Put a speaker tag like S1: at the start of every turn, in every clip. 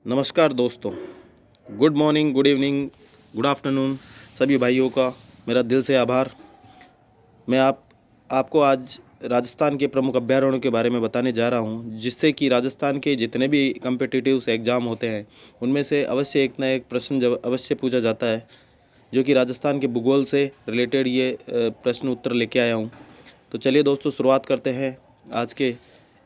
S1: नमस्कार दोस्तों, good morning, good evening, good afternoon सभी भाइयों का मेरा दिल से आभार। मैं आपको आज राजस्थान के प्रमुख अभ्यारण्यों के बारे में बताने जा रहा हूं, जिससे कि राजस्थान के जितने भी कम्पिटिटिव एग्ज़ाम होते हैं उनमें से अवश्य एक ना एक प्रश्न जब अवश्य पूछा जाता है, जो कि राजस्थान के भूगोल से रिलेटेड ये प्रश्न उत्तर लेके आया हूँ। तो चलिए दोस्तों, शुरुआत करते हैं आज के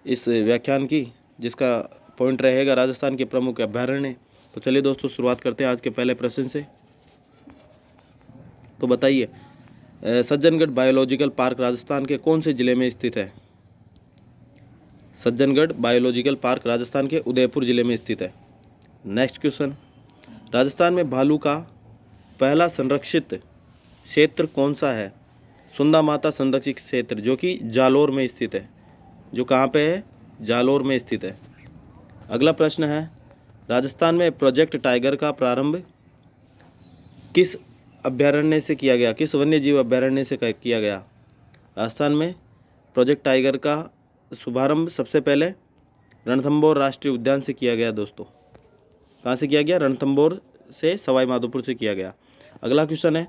S1: इस व्याख्यान की, जिसका पॉइंट रहेगा राजस्थान के प्रमुख अभ्यारण्य। तो चलिए दोस्तों, शुरुआत करते हैं आज के पहले प्रश्न से। तो बताइए, सज्जनगढ़ बायोलॉजिकल पार्क राजस्थान के कौन से ज़िले में स्थित है? सज्जनगढ़ बायोलॉजिकल पार्क राजस्थान के उदयपुर ज़िले में स्थित है। नेक्स्ट क्वेश्चन, राजस्थान में भालू का पहला संरक्षित क्षेत्र कौन सा है? सुंदा माता संरक्षित क्षेत्र, जो कि जालोर में स्थित है। जो कहाँ पे है? जालोर में स्थित है। अगला प्रश्न है, राजस्थान में प्रोजेक्ट टाइगर का प्रारंभ किस अभ्यारण्य से किया गया? किस वन्य जीव अभ्यारण्य से किया गया? राजस्थान में प्रोजेक्ट टाइगर का शुभारंभ सबसे पहले रणथंभौर राष्ट्रीय उद्यान से किया गया दोस्तों। कहाँ से किया गया? रणथंभौर से सवाई माधोपुर से किया गया। अगला क्वेश्चन है,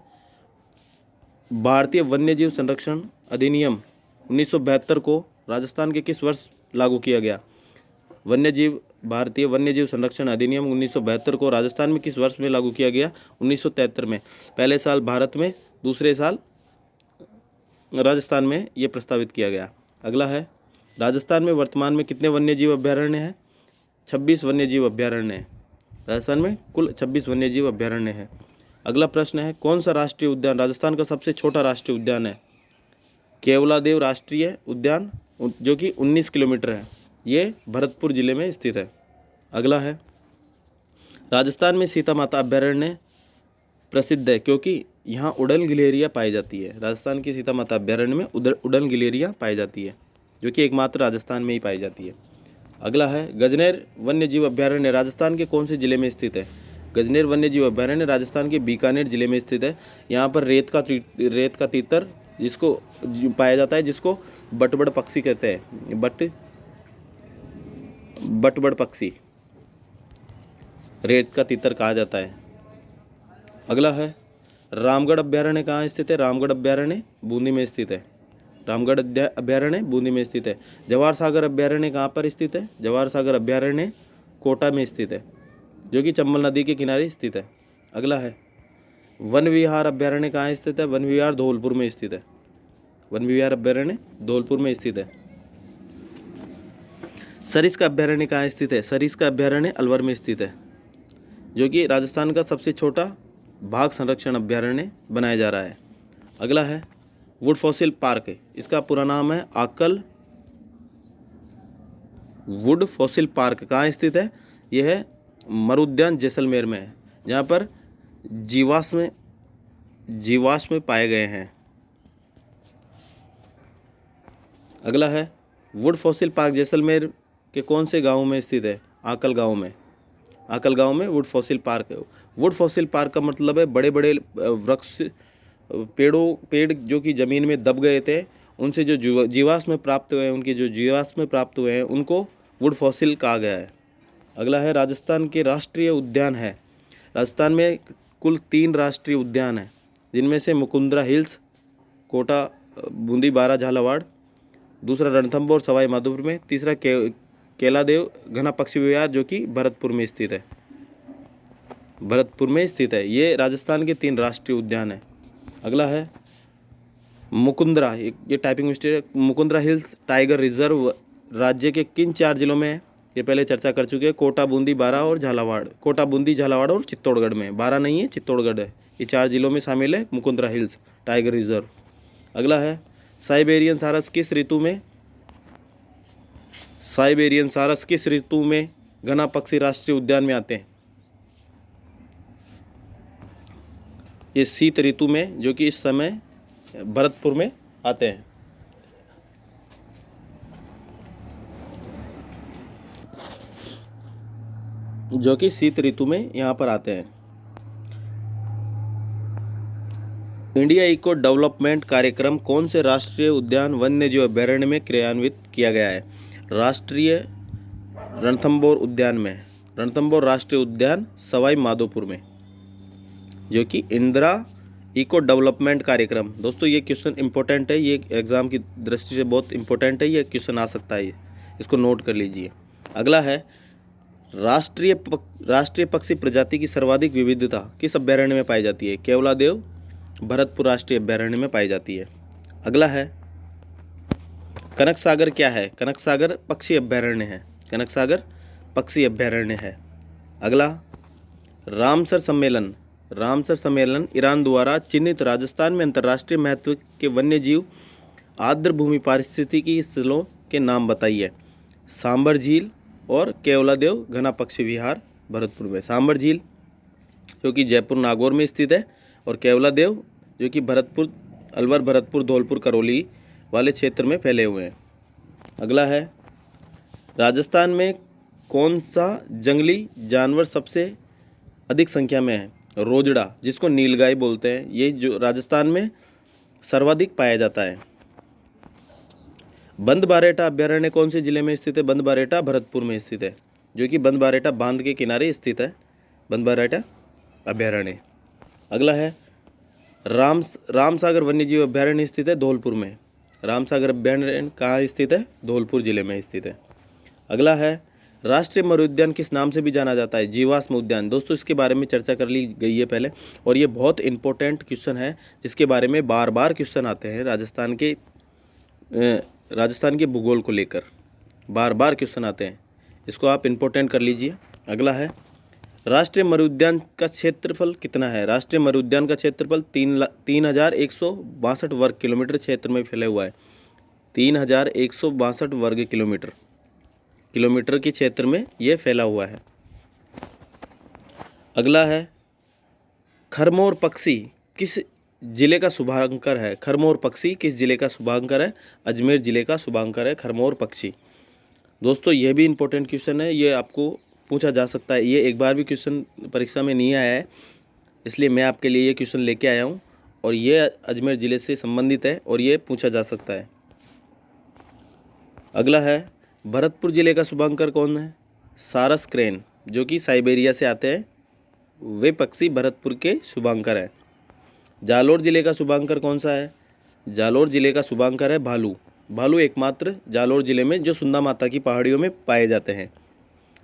S1: भारतीय वन्यजीव संरक्षण अधिनियम 1972 को राजस्थान के किस वर्ष लागू किया गया? भारतीय वन्यजीव संरक्षण अधिनियम 1972 को राजस्थान में किस वर्ष में लागू किया गया? 1973 में। पहले साल भारत में, दूसरे साल राजस्थान में ये प्रस्तावित किया गया। अगला है, राजस्थान में वर्तमान में कितने वन्यजीव अभ्यारण्य हैं? 26 वन्यजीव अभ्यारण्य हैं। राजस्थान में कुल 26 वन्यजीव अभ्यारण्य हैं। अगला प्रश्न है, कौन सा राष्ट्रीय उद्यान राजस्थान का सबसे छोटा राष्ट्रीय उद्यान है? केवलादेव राष्ट्रीय उद्यान, जो कि 19 किलोमीटर है। ये भरतपुर जिले में स्थित है। अगला है, राजस्थान में सीता माता अभ्यारण्य प्रसिद्ध है क्योंकि यहाँ उड़न गिलहरियाँ पाई जाती है। राजस्थान की सीता माता अभ्यारण्य में उड़न गिलहरियाँ पाई जाती है, जो कि एकमात्र राजस्थान में ही पाई जाती है। अगला है, गजनेर वन्य जीव अभ्यारण्य राजस्थान के कौन से जिले में स्थित है? गजनेर वन्य जीव अभ्यारण्य राजस्थान के बीकानेर जिले में स्थित है। यहाँ पर रेत का तीतर जिसको पाया जाता है, जिसको बटबड़ पक्षी कहते हैं। बटबड़ पक्षी, रेत का तीतर कहा जाता है। अगला है, रामगढ़ अभ्यारण्य कहाँ स्थित है? रामगढ़ अभ्यारण्य बूंदी में स्थित है। रामगढ़ अभ्यारण्य बूंदी में स्थित है। जवाहर सागर अभ्यारण्य कहाँ पर स्थित है? जवाहर सागर अभ्यारण्य कोटा में स्थित है, जो कि चंबल नदी के किनारे स्थित है। अगला है, वन विहार अभ्यारण्य कहाँ स्थित है? वन विहार धौलपुर में स्थित है। वन विहार अभ्यारण्य धौलपुर में स्थित है। सरिस्का अभ्यारण्य कहाँ स्थित है? सरिस्का अभ्यारण्य अलवर में स्थित है, जो कि राजस्थान का सबसे छोटा बाघ संरक्षण अभ्यारण्य बनाया जा रहा है। अगला है, वुड फॉसिल पार्क, इसका पूरा नाम है आकल वुड फॉसिल पार्क। कहाँ स्थित है? यह है मरुद्यान जैसलमेर में है, जहाँ पर जीवाश्म पाए गए हैं। अगला है, वुड फॉसिल पार्क जैसलमेर के कौन से गांव में स्थित है? आकल गांव में। आकल गांव में वुड फॉसिल पार्क है। वुड फॉसिल पार्क का मतलब है बड़े बड़े वृक्ष, पेड़ जो कि ज़मीन में दब गए थे, उनसे जो जीवाश्म प्राप्त हुए हैं, उनके जो जीवाश्म प्राप्त हुए हैं, उनको वुड फॉसिल कहा गया है। अगला है, राजस्थान के राष्ट्रीय उद्यान है। राजस्थान में कुल 3 राष्ट्रीय उद्यान हैं, जिनमें से मुकुंदरा हिल्स कोटा, बूंदी, बारा, झालावाड़, दूसरा रणथंभौर सवाई माधोपुर में, तीसरा केलादेव घना पक्षी विहार, जो कि भरतपुर में स्थित है। भरतपुर में स्थित है। ये राजस्थान के 3 राष्ट्रीय उद्यान हैं। अगला है, मुकुंदरा, ये टाइपिंग मिस्टेक है। मुकुंदरा हिल्स टाइगर रिजर्व राज्य के किन 4 जिलों में है? ये पहले चर्चा कर चुके हैं। कोटा, बूंदी, बारा और झालावाड़। कोटा, बूंदी, झालावाड़ और चित्तौड़गढ़ में। बारा नहीं है, चित्तौड़गढ़ है। ये 4 जिलों में शामिल है मुकुंदरा हिल्स टाइगर रिजर्व। अगला है, साइबेरियन सारस किस ऋतु में घना पक्षी राष्ट्रीय उद्यान में आते हैं? ये शीत ऋतु में, जो कि इस समय भरतपुर में आते हैं। जो कि शीत ऋतु में यहाँ पर आते हैं। इंडिया इको डेवलपमेंट कार्यक्रम कौन से राष्ट्रीय उद्यान वन्य जीव अभ्यारण्य में क्रियान्वित किया गया है? राष्ट्रीय रणथंभौर उद्यान में। रणथंभौर राष्ट्रीय उद्यान सवाई माधोपुर में, जो कि इंदिरा इको डेवलपमेंट कार्यक्रम। दोस्तों ये क्वेश्चन इंपॉर्टेंट है, ये एग्जाम की दृष्टि से बहुत इंपॉर्टेंट है, ये क्वेश्चन आ सकता है, इसको नोट कर लीजिए। अगला है राष्ट्रीय पक्षी प्रजाति की सर्वाधिक विविधता किस अभ्यारण्य में पाई जाती है? केवलादेव भरतपुर राष्ट्रीय अभ्यारण्य में पाई जाती है। अगला है कनक सागर क्या है? कनक सागर पक्षी अभ्यारण्य है, कनक सागर पक्षी अभ्यारण्य है। अगला रामसर सम्मेलन ईरान द्वारा चिन्हित राजस्थान में अंतर्राष्ट्रीय महत्व के वन्य जीव आर्द्र भूमि पारिस्थितिकी स्थलों के नाम बताइए। सांबर झील और केवलादेव घना पक्षी विहार भरतपुर में। सांबर झील जो कि जयपुर नागौर में स्थित है, और केवलादेव जो कि भरतपुर, अलवर, भरतपुर, धौलपुर, करौली वाले क्षेत्र में फैले हुए हैं। अगला है राजस्थान में कौन सा जंगली जानवर सबसे अधिक संख्या में है? रोजड़ा, जिसको नीलगाय बोलते हैं, ये जो राजस्थान में सर्वाधिक पाया जाता है। बंद-बारेटा अभ्यारण्य कौन से जिले में स्थित है? बंद-बारेटा भरतपुर में स्थित है, जो कि बंद-बारेटा बांध के किनारे स्थित है बंद-बारेटा अभ्यारण्य। अगला है रामसागर वन्यजीव अभ्यारण्य स्थित है धौलपुर में। रामसागर अभ्यारण्य कहाँ स्थित है? धौलपुर जिले में स्थित है। अगला है राष्ट्रीय मृग उद्यान किस नाम से भी जाना जाता है? जीवाश्म उद्यान। दोस्तों इसके बारे में चर्चा कर ली गई है पहले, और ये बहुत इंपॉर्टेंट क्वेश्चन है, जिसके बारे में बार बार क्वेश्चन आते हैं राजस्थान के भूगोल को लेकर बार बार क्वेश्चन आते हैं, इसको आप इंपॉर्टेंट कर लीजिए। अगला है राष्ट्रीय मृग उद्यान का क्षेत्रफल कितना है? राष्ट्रीय मृग उद्यान का क्षेत्रफल 3,162 वर्ग किलोमीटर क्षेत्र में फैला हुआ है। 3,162 वर्ग किलोमीटर के क्षेत्र में ये फैला हुआ है। अगला है खरमोर पक्षी किस जिले का शुभांकर है? खरमोर पक्षी किस जिले का शुभांकर है? अजमेर जिले का शुभांकर है खरमोर पक्षी। दोस्तों ये भी इंपॉर्टेंट क्वेश्चन है, ये आपको पूछा जा सकता है, ये एक बार भी क्वेश्चन परीक्षा में नहीं आया है, इसलिए मैं आपके लिए ये क्वेश्चन लेके आया हूँ, और ये अजमेर जिले से संबंधित है और ये पूछा जा सकता है। अगला है भरतपुर जिले का शुभांकर कौन है? सारस क्रेन, जो कि साइबेरिया से आते हैं, वे पक्षी भरतपुर के शुभांकर है। जालोर जिले का शुभांकर कौन सा है? जालोर जिले का शुभांकर है भालू। भालू एकमात्र जालोर जिले में जो सुंदा माता की पहाड़ियों में पाए जाते हैं।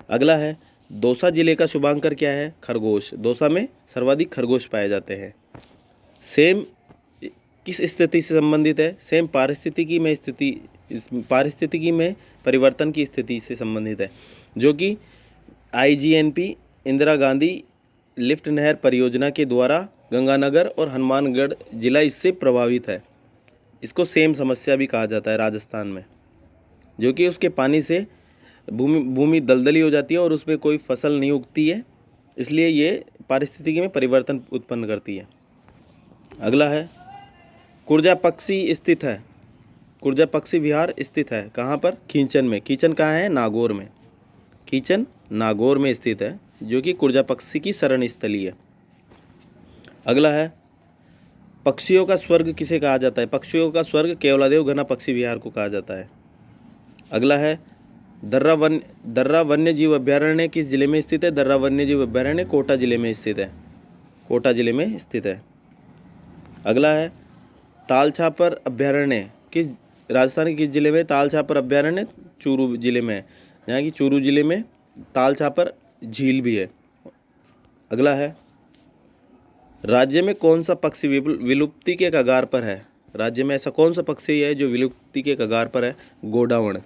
S1: अगला है दौसा जिले का शुभांकर क्या है? खरगोश। दौसा में सर्वाधिक खरगोश पाए जाते हैं। सेम किस स्थिति से संबंधित है? सेम पारिस्थितिकी में परिवर्तन की स्थिति से संबंधित है, जो कि IGNP इंदिरा गांधी लिफ्ट नहर परियोजना के द्वारा गंगानगर और हनुमानगढ़ जिला इससे प्रभावित है। इसको सेम समस्या भी कहा जाता है राजस्थान में, जो कि उसके पानी से भूमि दलदली हो जाती है और उसमें कोई फसल नहीं उगती है, इसलिए ये पारिस्थितिकी में परिवर्तन उत्पन्न करती है। अगला है कुर्जा पक्षी विहार स्थित है कहाँ पर? खींचन में। खींचन कहाँ है? नागौर में। खींचन नागौर में स्थित है, जो कि कुर्जा पक्षी की शरण स्थली है। अगला है पक्षियों का स्वर्ग किसे कहा जाता है? पक्षियों का स्वर्ग केवलादेव घना पक्षी विहार को कहा जाता है। अगला है दर्रा वन्य जीव अभ्यारण्य किस जिले में स्थित है? दर्रा वन्य जीव अभ्यारण्य कोटा जिले में स्थित है। कोटा जिले में स्थित है। अगला है तालछापर अभ्यारण्य किस राजस्थान के किस जिले में? तालछापर अभ्यारण्य चूरू जिले में है, यहाँ की चूरू जिले में तालछापर झील भी है। अगला है राज्य में कौन सा पक्षी विलुप्ति के कगार पर है? राज्य में ऐसा कौन सा पक्षी है जो विलुप्ति के कगार पर है? गोडावण,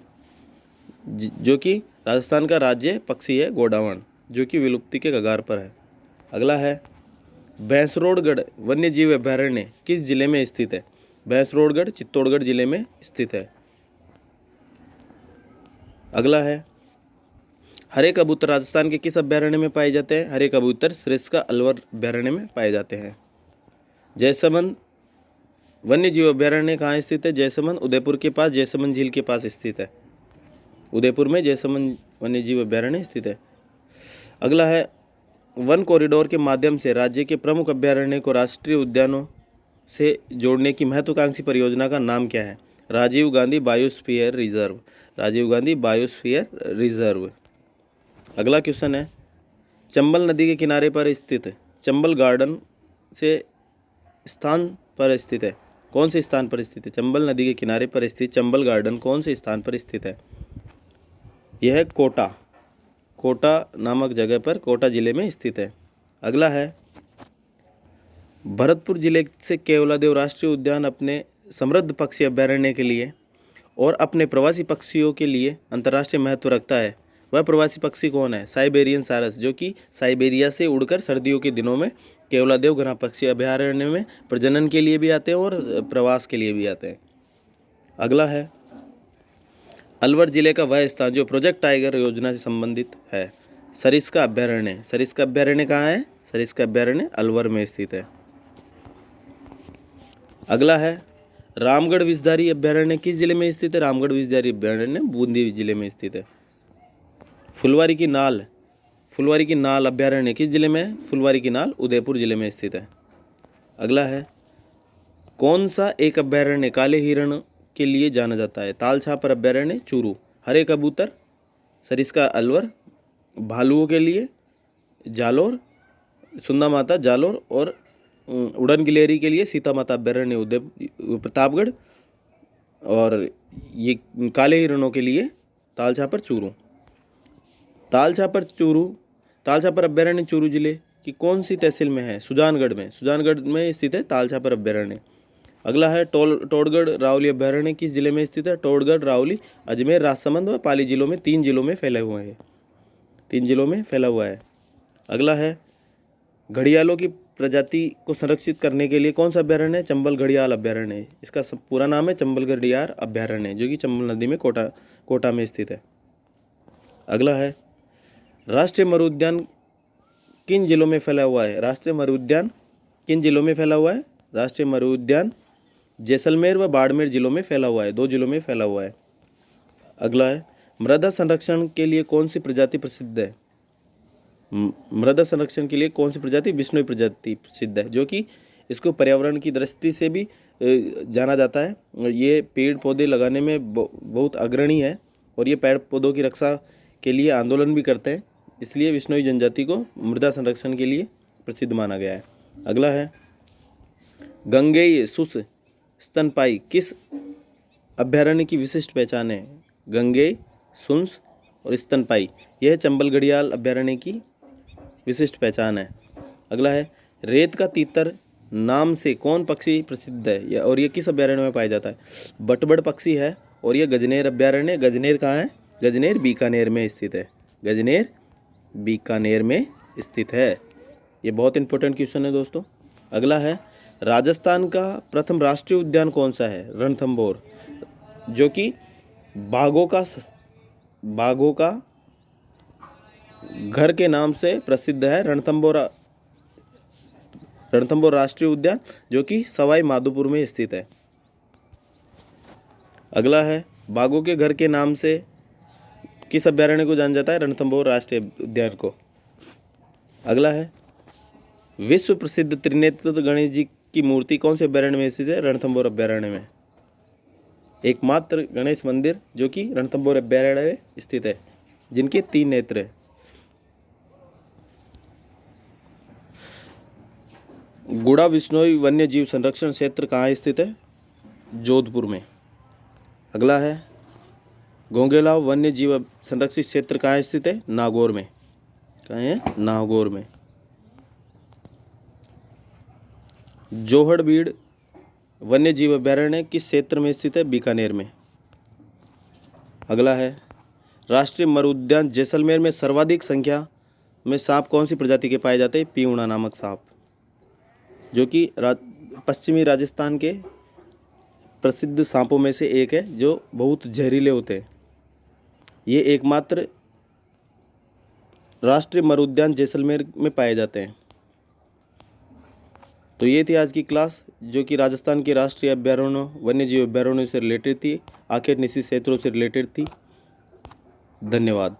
S1: जो कि राजस्थान का राज्य पक्षी है गोडावण, जो कि विलुप्ति के कगार पर है। अगला है भैंसरोडगढ़ वन्यजीव अभ्यारण्य किस जिले में स्थित है? भैंसरोडगढ़ चित्तौड़गढ़ जिले में स्थित है। अगला है हरे कबूतर राजस्थान के किस अभ्यारण्य में पाए जाते हैं? हरे कबूतर सरिस्का अलवर अभ्यारण्य में पाए जाते हैं। जयसमंद वन्यजीव अभ्यारण्य कहाँ स्थित है? जयसमंद उदयपुर के पास जयसमंद झील के पास स्थित है। उदयपुर में जयसमंद वन्यजीव अभ्यारण्य स्थित है। अगला है वन कॉरिडोर के माध्यम से राज्य के प्रमुख अभ्यारण्य को राष्ट्रीय उद्यानों से जोड़ने की महत्वाकांक्षी परियोजना का नाम क्या है? Rajiv Gandhi biosphere reserve. Rajiv Gandhi biosphere reserve. अगला क्वेश्चन है चंबल नदी के किनारे पर स्थित चंबल गार्डन से स्थान पर स्थित है? कौन से स्थान पर स्थित है? चंबल नदी के किनारे पर स्थित चंबल गार्डन कौन से स्थान पर स्थित है? यह है कोटा, कोटा नामक जगह पर, कोटा जिले में स्थित है। अगला है, भरतपुर जिले से केवलादेव राष्ट्रीय उद्यान अपने समृद्ध पक्षी अभयारण्य के लिए और अपने प्रवासी पक्षियों के लिए अंतर्राष्ट्रीय महत्व रखता है। वह प्रवासी पक्षी कौन है? साइबेरियन सारस, जो कि साइबेरिया से उड़कर सर्दियों के दिनों में केवलादेव घना पक्षी अभयारण्य में प्रजनन के लिए भी आते हैं और प्रवास के लिए भी आते हैं। अगला है, अलवर जिले का वह स्थान जो प्रोजेक्ट टाइगर योजना से संबंधित है। सरिस्का अभयारण्य, सरिस्का अभयारण्य कहाँ है? सरिस्का अभयारण्य अलवर में स्थित है। अगला है, रामगढ़ विषधारी अभयारण्य किस जिले में स्थित है? रामगढ़ विषधारी अभयारण्य बूंदी जिले में स्थित है। फुलवारी की नाल, फुलवारी की नाल अभयारण्य किस जिले में है? फुलवारी की नाल उदयपुर जिले में स्थित है। अगला है, कौन सा एक अभयारण्य काले हिरण के लिए जाना जाता है? तालछापर अभयारण्य चूरू, हरे कबूतर सरिस्का अलवर, भालुओं के लिए जालोर, सुंदा माता जालोर और उड़न गिलेरी के लिए सीता माता अभयारण्य उदयपुर प्रतापगढ़, और ये काले हिरणों के लिए तालछापर चूरू। तालछापर अभयारण्य चूरू जिले की कौन सी तहसील में है? सुजानगढ़ में, सुजानगढ़ में स्थित है तालछापर अभयारण्य। अगला है, टोडगढ़ रावली अभयारण्य किस जिले में स्थित है? टोडगढ़ रावली अजमेर राजसमंद व पाली जिलों में 3 जिलों में फैला हुआ है, 3 जिलों में फैला हुआ है। अगला है, घड़ियालों की प्रजाति को संरक्षित करने के लिए कौन सा अभयारण्य है? चंबल घड़ियाल अभयारण्य। इसका पूरा नाम है चंबल घड़ियाल अभयारण्य, जो कि चंबल नदी में कोटा में स्थित है। अगला है, राष्ट्रीय मरुद्यान किन जिलों में फैला हुआ है? राष्ट्रीय मरुद्यान किन जिलों में फैला हुआ है? राष्ट्रीय मरुद्यान जैसलमेर व बाड़मेर जिलों में फैला हुआ है, 2 जिलों में फैला हुआ है। अगला है, मृदा संरक्षण के लिए कौन सी प्रजाति प्रसिद्ध है? मृदा संरक्षण के लिए कौन सी प्रजाति? बिश्नोई प्रजाति प्रसिद्ध है, जो कि इसको पर्यावरण की दृष्टि से भी जाना जाता है। ये पेड़ पौधे लगाने में बहुत अग्रणी है और ये पेड़ पौधों की रक्षा के लिए आंदोलन भी करते हैं, इसलिए बिश्नोई जनजाति को मृदा संरक्षण के लिए प्रसिद्ध माना गया है। अगला है, गंगेय सुस स्तनपाई किस अभयारण्य की विशिष्ट पहचान है? गंगेय, सुंस और स्तनपाई, यह चंबल घड़ियाल अभयारण्य की विशिष्ट पहचान है। अगला है, रेत का तीतर नाम से कौन पक्षी प्रसिद्ध है और ये किस अभयारण्य में पाया जाता है? बटबड़ पक्षी है और ये गजनेर अभयारण्य, गजनेर कहाँ है? गजनेर बीकानेर में स्थित है, गजनेर बीकानेर में स्थित है। ये बहुत इंपॉर्टेंट क्वेश्चन है दोस्तों। अगला है, राजस्थान का प्रथम राष्ट्रीय उद्यान कौन सा है? रणथंभौर, जो कि बाघों का घर के नाम से प्रसिद्ध है। रणथंभौर राष्ट्रीय उद्यान, जो कि सवाई माधोपुर में स्थित है। अगला है, बाघों के घर के नाम से किस अभयारण्य को जाना जाता है? रणथंभौर राष्ट्रीय उद्यान को। अगला है, विश्व प्रसिद्ध त्रिनेत्र गणेश जी की मूर्ति कौन से अभयारण्य में स्थित है? रणथंभौर अभयारण्य में। एकमात्र गणेश मंदिर जो कि रणथंभौर अभयारण्य में स्थित है, जिनके 3 नेत्र हैं। गुड़ा विश्नोई वन्य जीव संरक्षण क्षेत्र कहाँ स्थित है? जोधपुर में। अगला है, गोंगेलाव वन्य जीव संरक्षित क्षेत्र कहाँ स्थित है? नागौर में। कहाँ है? नागौर में। जोहड़बीड़ वन्य जीव अभयारण्य किस क्षेत्र में स्थित है? बीकानेर में। अगला है, राष्ट्रीय मरुद्यान जैसलमेर में सर्वाधिक संख्या में सांप कौन सी प्रजाति के पाए जाते हैं? पीऊणा नामक सांप, जो कि पश्चिमी राजस्थान के प्रसिद्ध सांपों में से एक है, जो बहुत जहरीले होते हैं। ये एकमात्र राष्ट्रीय मरुद्यान जैसलमेर में पाए जाते हैं। तो ये थी आज की क्लास, जो कि राजस्थान के राष्ट्रीय अभयारण्यों वन्य जीव अभयारण्यों से रिलेटेड थी, आखिर निश्चित क्षेत्रों से रिलेटेड थी। धन्यवाद।